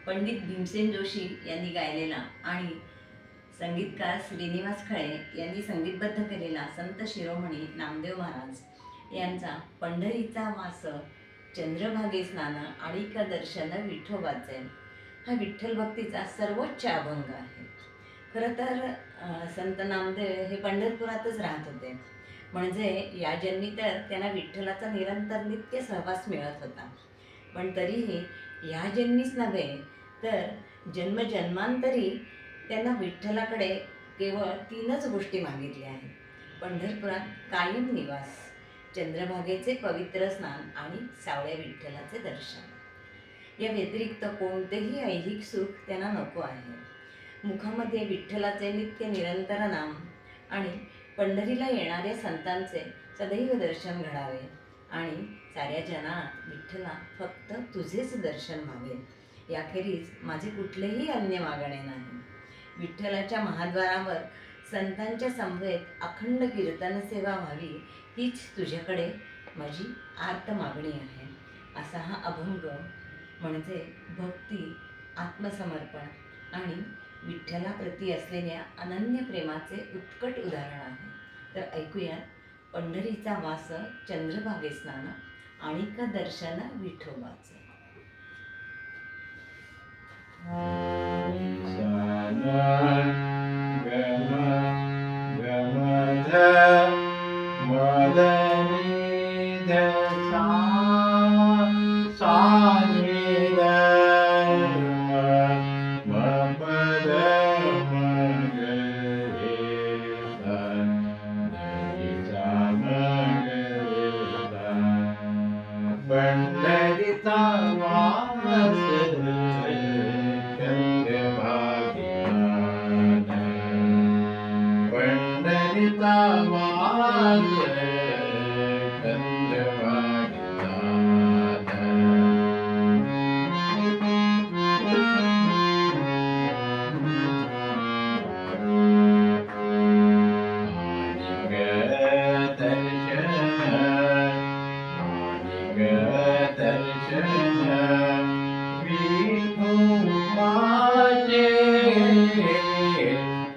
पंडित भीमसेन जोशी यांनी गायलेला आणि संगीतकार श्रीनिवास खळे यांनी संगीतबद्ध केलेला संत शिरोमणी नामदेव महाराज यांचा पंढरीचा वास चंद्रभागे स्नान आणिक दर्शन विठोबाचे हा विठ्ठल भक्तीचा सर्वोच्च अभंग आहे. खरं तर संत नामदेव हे पंढरपुरातच राहत होते, म्हणजे या जन्मी तर त्यांना विठ्ठलाचा निरंतर नित्य सहवास मिळत होता. पण तरीही या जन्मीच नव्हे तर जन्मजन्मांतरी त्यांना विठ्ठलाकडे केवळ 3च गोष्टी मागितल्या आहेत: पंढरपुरात कायम निवास, चंद्रभागेचे पवित्र स्नान आणि सावळ्या विठ्ठलाचे दर्शन. या व्यतिरिक्त कोणतेही ऐहिक सुख त्यांना नको आहे. मुखामध्ये विठ्ठलाचे नित्य निरंतर नाम आणि पंढरीला येणाऱ्या संतांचे सदैव दर्शन घडावे आणि साऱ्या जनात विठ्ठला फक्त तुझेच दर्शन व्हावे, याखेरीज माझे कुठलेही अन्य मागणे नाही. विठ्ठलाच्या महाद्वारावर संतांच्या समवेत अखंड कीर्तन सेवा व्हावी हीच तुझ्याकडे माझी आर्त मागणी आहे. असा हा अभंग म्हणजे भक्ती, आत्मसमर्पण आणि विठ्ठलाप्रती असलेल्या अनन्य प्रेमाचे उत्कट उदाहरण आहे. तर ऐकूयात पंढरीचा वास चंद्रभागे स्नान आणिक दर्शन विठोबाचे. पंढरीचा वास चंद्रभागे पंढरीचा वास चंद्रभागे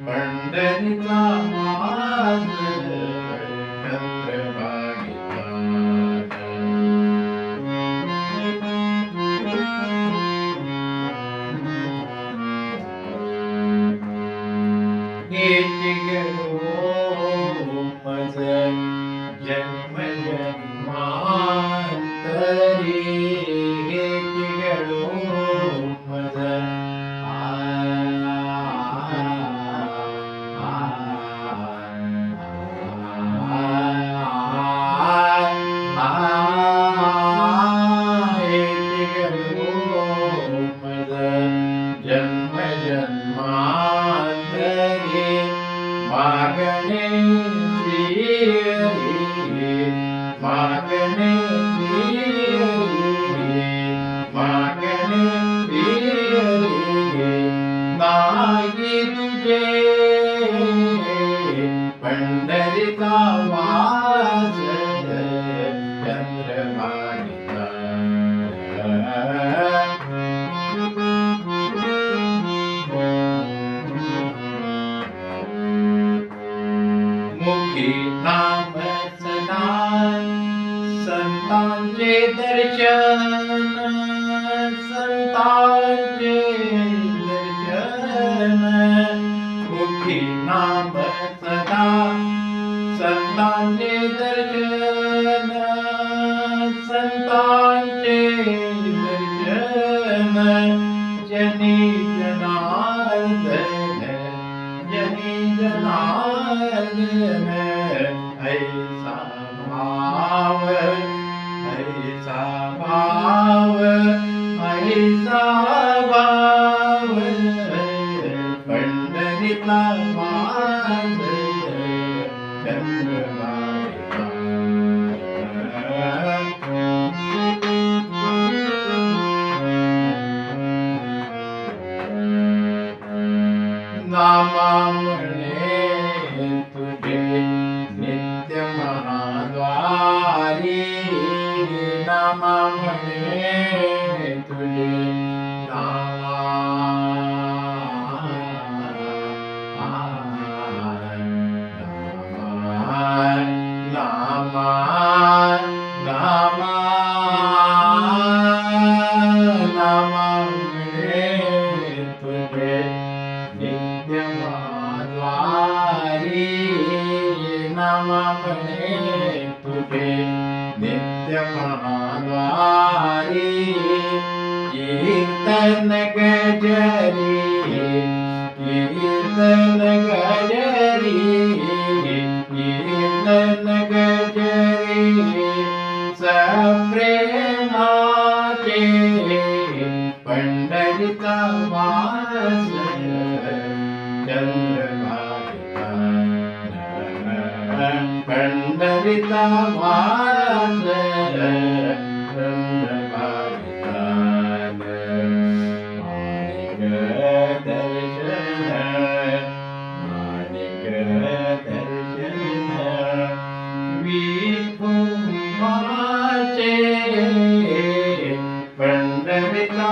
पंढरीचा वास चंद्रभागे हेची गेलो मज जन्म जन्मांतरी हेची गेलो मज जन्म जन्मांतरी मागणे श्रीहरी मागणे श्रीहरी मागणे श्रीहरी नाही तुझे पंढरीचा वास चंद्रभागे मुखी नाम सदा संतांचे दर्शन संतांचे दर्शन मुखी नाम सदा संतांचे दर्शन संतांचे दर्शन जनी जनार्दन जनी जनार्दन ऐसा भाव ऐसा भाव ऐसा भाव पंढरीचा वास चंद्रभागे नामामुळे तुझे नित्य महाद्वारी नामामुळे तुझे नामा कीर्तन गजरी कीर्तन गजरी कीर्तन गजरी सप्रेमाचे पंढरीचा वास चंद्रभागा पंढरीचा वास चंद्रभागा माणिक दर्शन माणिक दर्शन विठुमाचे पंढरीचा